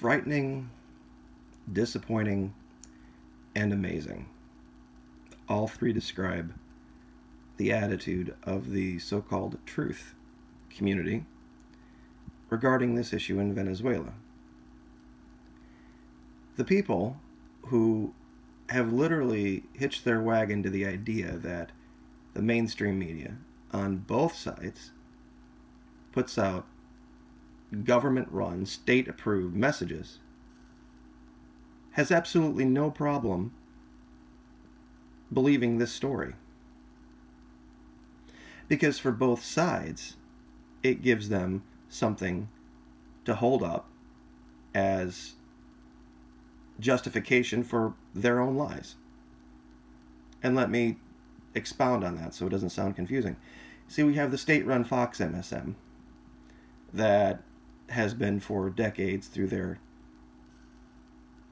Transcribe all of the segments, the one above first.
frightening, disappointing, and amazing. All three describe the attitude of the so-called truth community regarding this issue in Venezuela. The people who have literally hitched their wagon to the idea that the mainstream media on both sides puts out government-run, state-approved messages has absolutely no problem believing this story. Because for both sides, it gives them something to hold up as justification for their own lies. And let me expound on that so it doesn't sound confusing. See, we have the state-run Fox MSM that has been for decades through their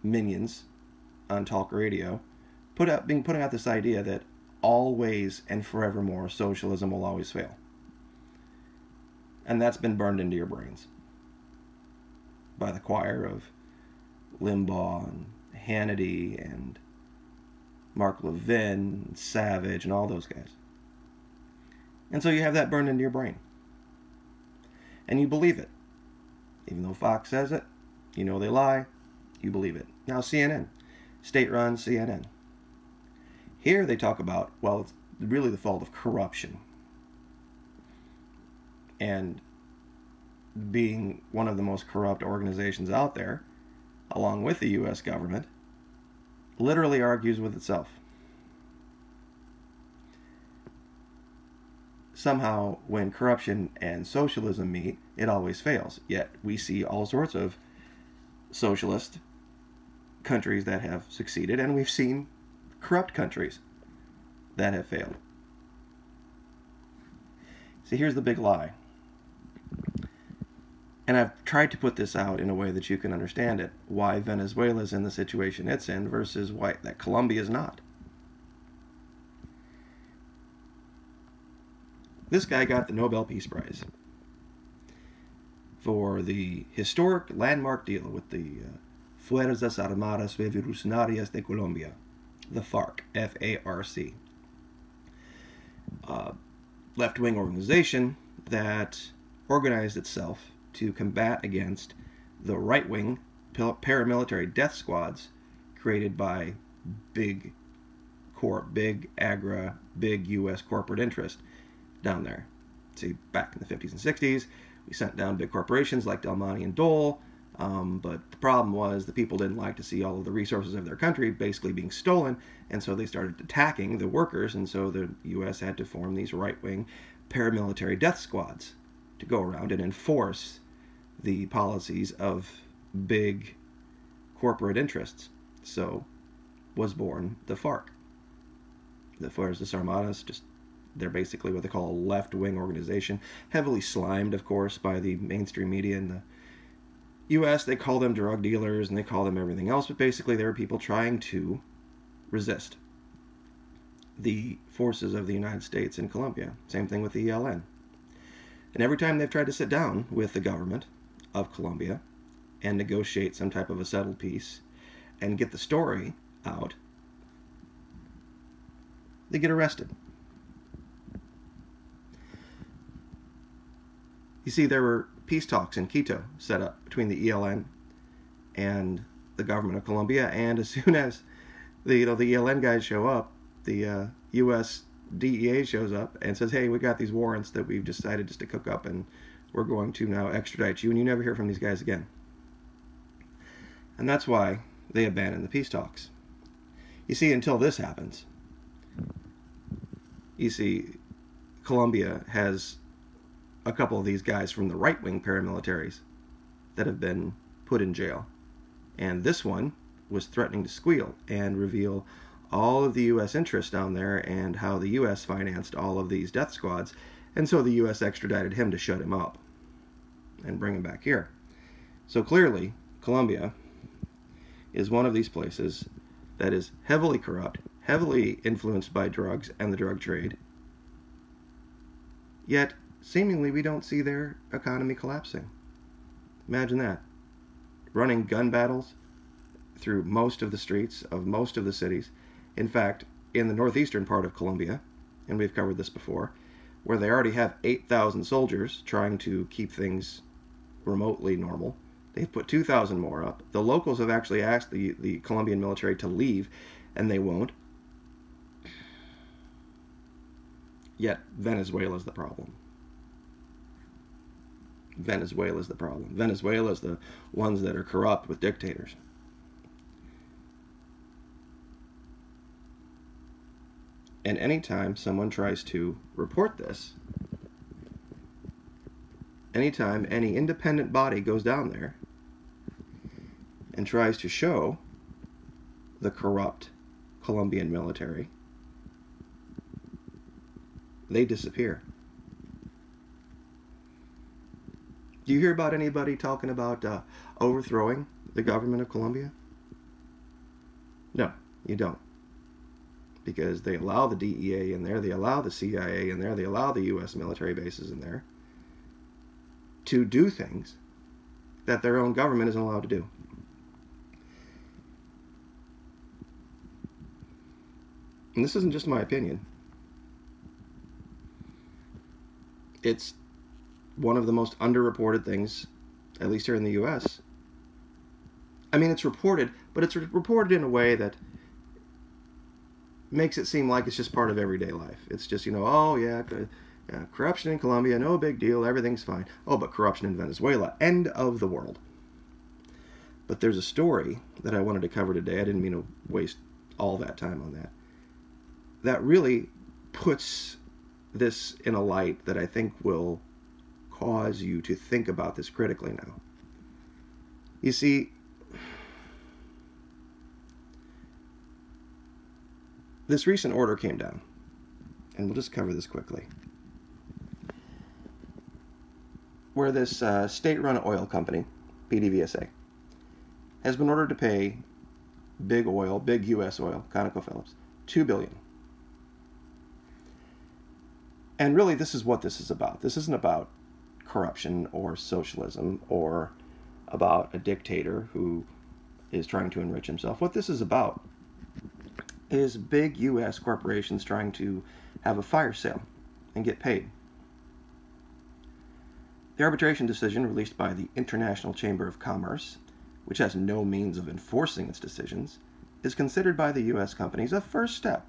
minions on talk radio putting out this idea that always and forevermore socialism will always fail. And that's been burned into your brains by the choir of Limbaugh and Hannity and Mark Levin, and Savage, and all those guys. And so you have that burned into your brain. And you believe it. Even though Fox says it, you know they lie, you believe it. Now CNN, state-run CNN. Here they talk about, well, it's really the fault of corruption. And being one of the most corrupt organizations out there, along with the U.S. government, literally argues with itself. Somehow, when corruption and socialism meet, it always fails. Yet, we see all sorts of socialist countries that have succeeded, and we've seen corrupt countries that have failed. See, here's the big lie. And I've tried to put this out in a way that you can understand it, why Venezuela's in the situation it's in versus why that Colombia's not. This guy got the Nobel Peace Prize for the historic landmark deal with the Fuerzas Armadas Revolucionarias de Colombia, the FARC, F-A-R-C. Left-wing organization that organized itself to combat against the right-wing paramilitary death squads created by big U.S. corporate interest down there. See, back in the 50s and 60s, we sent down big corporations like Del Monte and Dole, but the problem was the people didn't like to see all of the resources of their country basically being stolen, and so they started attacking the workers, and so the U.S. had to form these right-wing paramilitary death squads to go around and enforce the policies of big corporate interests. So was born the FARC. The Fuerzas Armadas, they're basically what they call a left-wing organization, heavily slimed, of course, by the mainstream media in the U.S. They call them drug dealers and they call them everything else, but basically they were people trying to resist the forces of the United States in Colombia. Same thing with the ELN. And every time they've tried to sit down with the government of Colombia and negotiate some type of a settled peace and get the story out, they get arrested. You see, there were peace talks in Quito set up between the ELN and the government of Colombia, and as soon as the ELN guys show up, the U.S. DEA shows up and says, hey, we got these warrants that we've decided just to cook up, and we're going to now extradite you, and you never hear from these guys again. And that's why they abandoned the peace talks. You see, until this happens, you see, Colombia has a couple of these guys from the right-wing paramilitaries that have been put in jail. And this one was threatening to squeal and reveal all of the U.S. interests down there and how the U.S. financed all of these death squads. And so the U.S. extradited him to shut him up and bring him back here. So clearly, Colombia is one of these places that is heavily corrupt, heavily influenced by drugs and the drug trade. Yet, seemingly, we don't see their economy collapsing. Imagine that. running gun battles through most of the streets of most of the cities. In fact, in the northeastern part of Colombia, and we've covered this before, where they already have 8,000 soldiers trying to keep things remotely normal, they've put 2,000 more up. The locals have actually asked the Colombian military to leave, and they won't. Yet Venezuela is the problem. Venezuela is the problem. Venezuela is the ones that are corrupt with dictators. And anytime someone tries to report this, anytime any independent body goes down there and tries to show the corrupt Colombian military, they disappear. Do you hear about anybody talking about overthrowing the government of Colombia? No, you don't. Because they allow the DEA in there, they allow the CIA in there, they allow the U.S. military bases in there to do things that their own government isn't allowed to do. And this isn't just my opinion. It's one of the most underreported things, at least here in the U.S. I mean, it's reported, but it's reported in a way that makes it seem like it's just part of everyday life. It's just, oh yeah, corruption in Colombia, no big deal, everything's fine. Oh, but corruption in Venezuela, end of the world. But there's a story that I wanted to cover today. I didn't mean to waste all that time on that. That really puts this in a light that I think will cause you to think about this critically now. You see, this recent order came down, and we'll just cover this quickly, where this state-run oil company, PDVSA, has been ordered to pay big oil, big U.S. oil, ConocoPhillips, $2 billion. And really, this is what this is about. This isn't about corruption or socialism or about a dictator who is trying to enrich himself. What this is about is big U.S. corporations trying to have a fire sale and get paid. The arbitration decision released by the International Chamber of Commerce, which has no means of enforcing its decisions, is considered by the U.S. companies a first step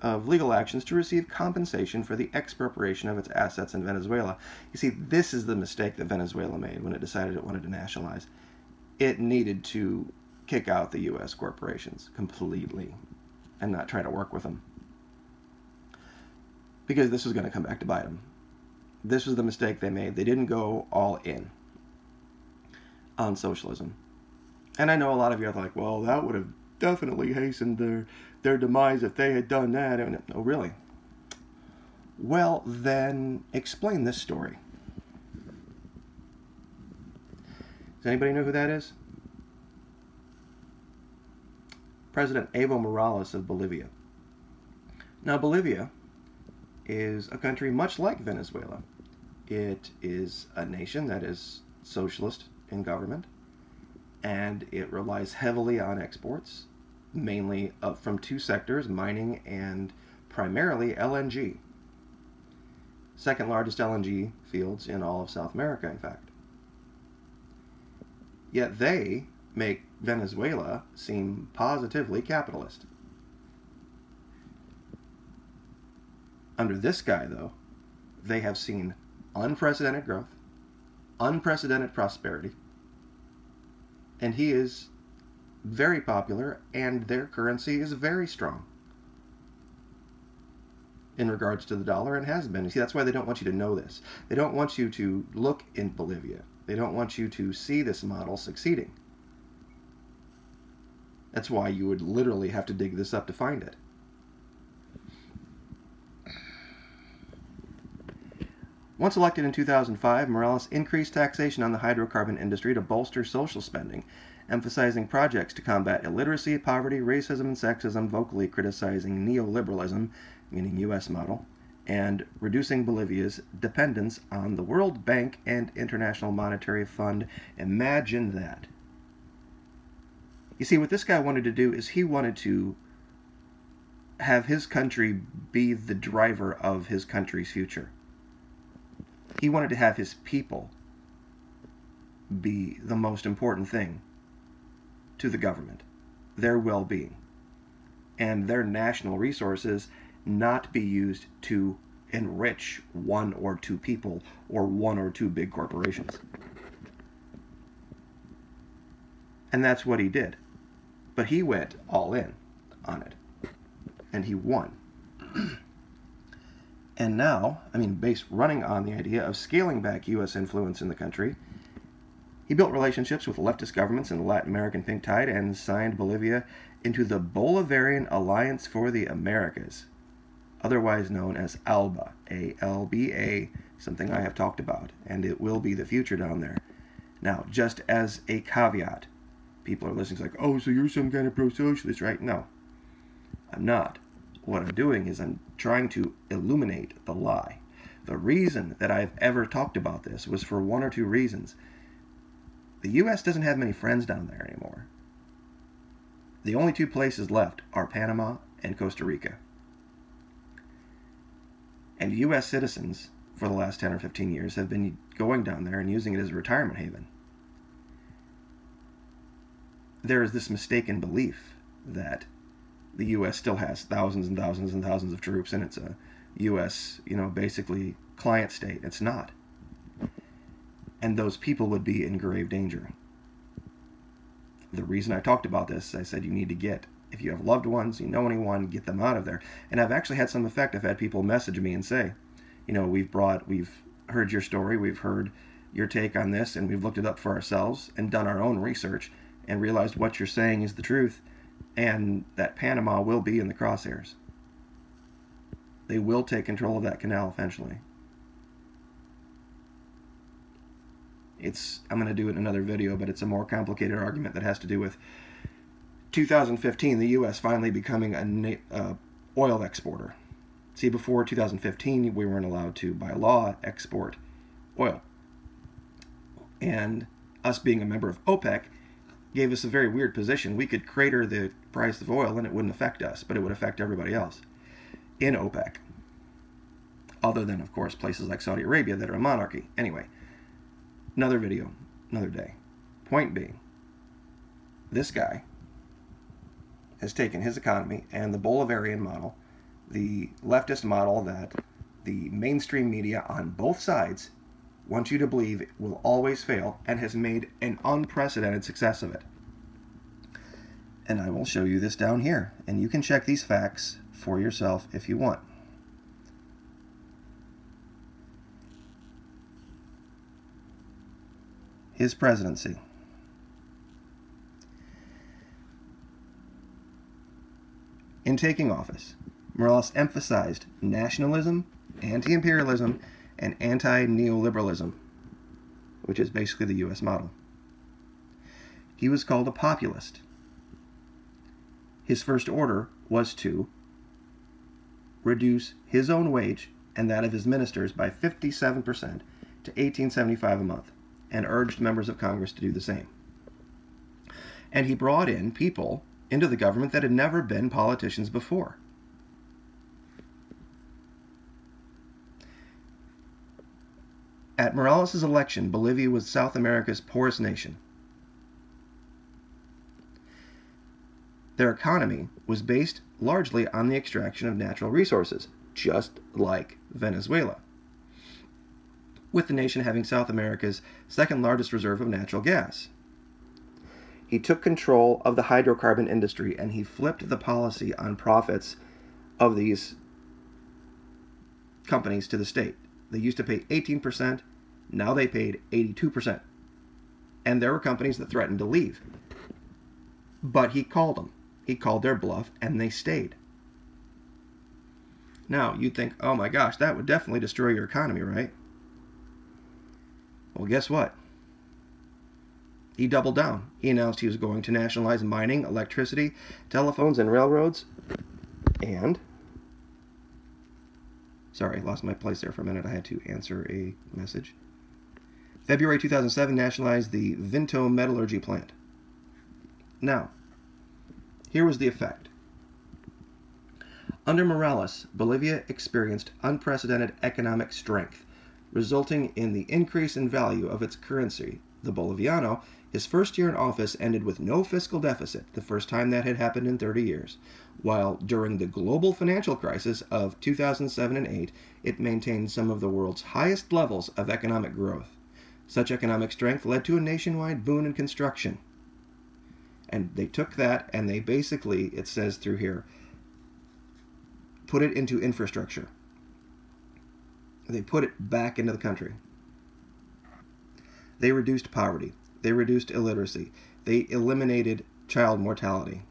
of legal actions to receive compensation for the expropriation of its assets in Venezuela. You see, this is the mistake that Venezuela made when it decided it wanted to nationalize. It needed to kick out the U.S. corporations completely and not try to work with them, because this was going to come back to bite them. This was the mistake they made. They didn't go all in on socialism. And I know a lot of you are like, well, that would have definitely hastened their demise if they had done that. Oh, really? Well, then explain this story. Does anybody know who that is? President Evo Morales of Bolivia. Now, Bolivia is a country much like Venezuela. It is a nation that is socialist in government, and it relies heavily on exports, mainly from two sectors, mining and primarily LNG. Second largest LNG fields in all of South America, in fact. Yet they make Venezuela seem positively capitalist. Under this guy, though, they have seen unprecedented growth, unprecedented prosperity, and he is very popular, and their currency is very strong in regards to the dollar, and has been. You see, that's why they don't want you to know this. They don't want you to look in Bolivia. They don't want you to see this model succeeding. That's why you would literally have to dig this up to find it. Once elected in 2005, Morales increased taxation on the hydrocarbon industry to bolster social spending, emphasizing projects to combat illiteracy, poverty, racism, and sexism, vocally criticizing neoliberalism, meaning U.S. model, and reducing Bolivia's dependence on the World Bank and International Monetary Fund. Imagine that. You see, what this guy wanted to do is he wanted to have his country be the driver of his country's future. He wanted to have his people be the most important thing to the government, their well-being, and their national resources not be used to enrich one or two people or one or two big corporations. And that's what he did. But he went all in on it. And he won. And now, running on the idea of scaling back U.S. influence in the country, he built relationships with leftist governments in the Latin American pink tide and signed Bolivia into the Bolivarian Alliance for the Americas, otherwise known as ALBA, A-L-B-A, something I have talked about, and it will be the future down there. Now, just as a caveat, people are listening like, oh, so you're some kind of pro-socialist, right? No, I'm not. What I'm doing is I'm trying to illuminate the lie. The reason that I've ever talked about this was for one or two reasons. The U.S. doesn't have many friends down there anymore. The only two places left are Panama and Costa Rica. And U.S. citizens, for the last 10 or 15 years, have been going down there and using it as a retirement haven. There is this mistaken belief that the U.S. still has thousands and thousands and thousands of troops, and it's a U.S., basically client state. It's not. And those people would be in grave danger. The reason I talked about this, I said you need to get, if you have loved ones, you know anyone, get them out of there. And I've actually had some effect. I've had people message me and say, we've heard your story, we've heard your take on this, and we've looked it up for ourselves and done our own research and realized what you're saying is the truth, and that Panama will be in the crosshairs. They will take control of that canal eventually. I'm going to do it in another video, but it's a more complicated argument that has to do with 2015, the U.S. finally becoming an oil exporter. See, before 2015, we weren't allowed to, by law, export oil. And us being a member of OPEC gave us a very weird position. We could crater the price of oil and it wouldn't affect us, but it would affect everybody else in OPEC. Other than, of course, places like Saudi Arabia that are a monarchy. Anyway, another video, another day. Point being, this guy has taken his economy and the Bolivarian model, the leftist model that the mainstream media on both sides want you to believe will always fail, and has made an unprecedented success of it. And I will show you this down here, and you can check these facts for yourself if you want. His presidency. In taking office, Morales emphasized nationalism, anti-imperialism, and anti-neoliberalism, which is basically the U.S. model. He was called a populist. His first order was to reduce his own wage and that of his ministers by 57% to $18.75 a month, and urged members of Congress to do the same. And he brought in people into the government that had never been politicians before. At Morales' election, Bolivia was South America's poorest nation. Their economy was based largely on the extraction of natural resources, just like Venezuela, with the nation having South America's second largest reserve of natural gas. He took control of the hydrocarbon industry, and he flipped the policy on profits of these companies to the state. They used to pay 18%, now they paid 82%. And there were companies that threatened to leave. But he called them. He called their bluff, and they stayed. Now, you'd think, oh my gosh, that would definitely destroy your economy, right? Well, guess what? He doubled down. He announced he was going to nationalize mining, electricity, telephones, and railroads. And... sorry, I lost my place there for a minute. I had to answer a message. February 2007, nationalized the Vinto Metallurgy plant. Now, Here was the effect. Under Morales, Bolivia experienced unprecedented economic strength, resulting in the increase in value of its currency, the Boliviano. His first year in office ended with no fiscal deficit, the first time that had happened in 30 years, while during the global financial crisis of 2007 and 8, it maintained some of the world's highest levels of economic growth. Such economic strength led to a nationwide boom in construction. And they took that and they basically, it says through here, put it into infrastructure. They put it back into the country. They reduced poverty. They reduced illiteracy. They eliminated child mortality.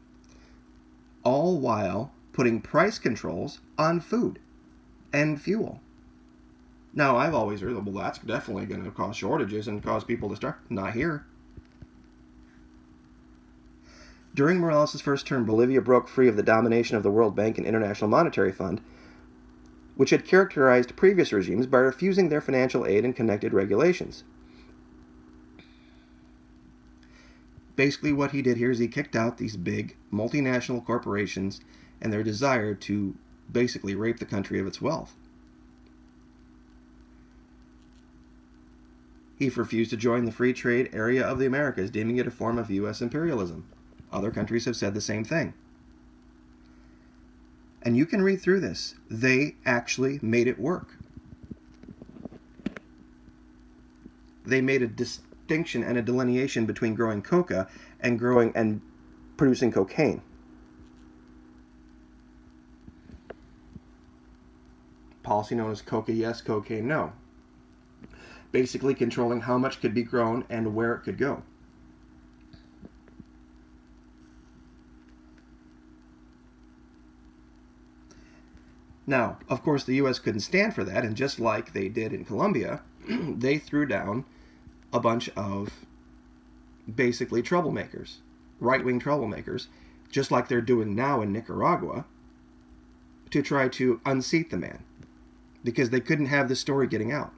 All while putting price controls on food and fuel. Now, I've always heard, well, that's definitely going to cause shortages and cause people to starve. Not here. During Morales' first term, Bolivia broke free of the domination of the World Bank and International Monetary Fund, which had characterized previous regimes by refusing their financial aid and connected regulations. Basically, what he did here is he kicked out these big multinational corporations and their desire to basically rape the country of its wealth. He refused to join the free trade area of the Americas, deeming it a form of U.S. imperialism. Other countries have said the same thing. And you can read through this. They actually made it work. They made a distinction and a delineation between growing coca and growing and producing cocaine. Policy known as coca yes, cocaine no. Basically controlling how much could be grown and where it could go. Now, of course, the U.S. couldn't stand for that, and just like they did in Colombia, they threw down a bunch of basically troublemakers, right-wing troublemakers, just like they're doing now in Nicaragua, to try to unseat the man, because they couldn't have the story getting out.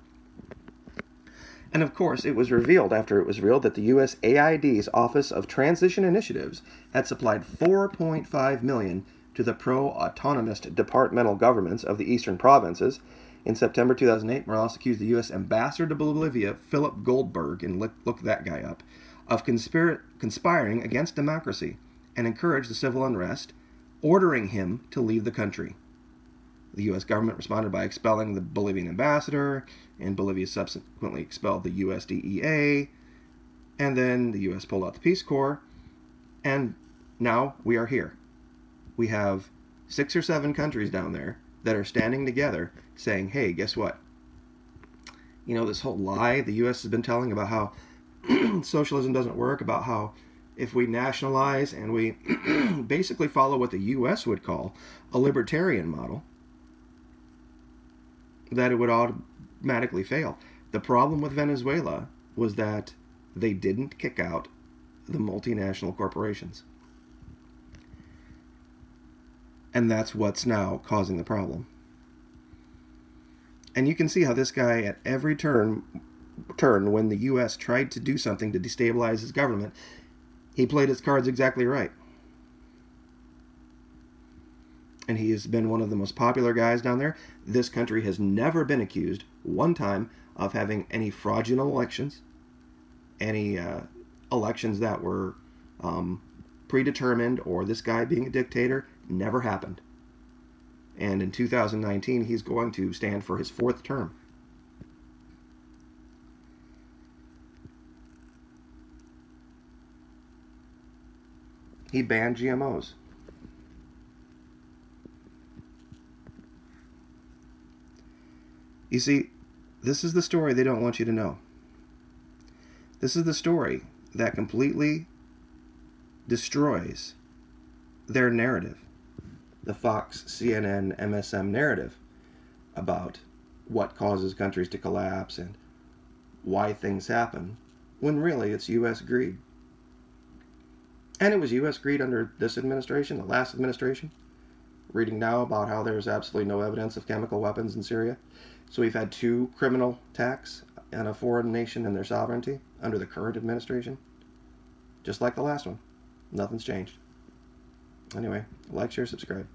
And of course, it was revealed after it was revealed that the USAID's Office of Transition Initiatives had supplied $4.5 million to the pro-autonomous departmental governments of the eastern provinces. In September 2008, Morales accused the U.S. ambassador to Bolivia, Philip Goldberg, and look that guy up, of conspiring against democracy and encouraged the civil unrest, ordering him to leave the country. The U.S. government responded by expelling the Bolivian ambassador, and Bolivia subsequently expelled the USDEA, and then the U.S. pulled out the Peace Corps, and now we are here. We have 6 or 7 countries down there that are standing together saying, hey, guess what? You know, this whole lie the U.S. has been telling about how socialism doesn't work, about how if we nationalize and we basically follow what the U.S. would call a libertarian model, that it would automatically fail. The problem with Venezuela was that they didn't kick out the multinational corporations. And that's what's now causing the problem. And you can see how this guy at every turn when the U.S. tried to do something to destabilize his government, he played his cards exactly right. And he has been one of the most popular guys down there. This country has never been accused one time of having any fraudulent elections, any elections that were predetermined, or this guy being a dictator. Never happened. And in 2019, he's going to stand for his 4th term. He banned GMOs. You see, this is the story they don't want you to know. This is the story that completely destroys their narrative. The Fox, CNN, MSM narrative about what causes countries to collapse and why things happen, when really it's U.S. greed. And it was U.S. greed under this administration, the last administration. Reading now about how there's absolutely no evidence of chemical weapons in Syria. So we've had 2 criminal attacks on a foreign nation and their sovereignty under the current administration. Just like the last one. Nothing's changed. Anyway, like, share, subscribe.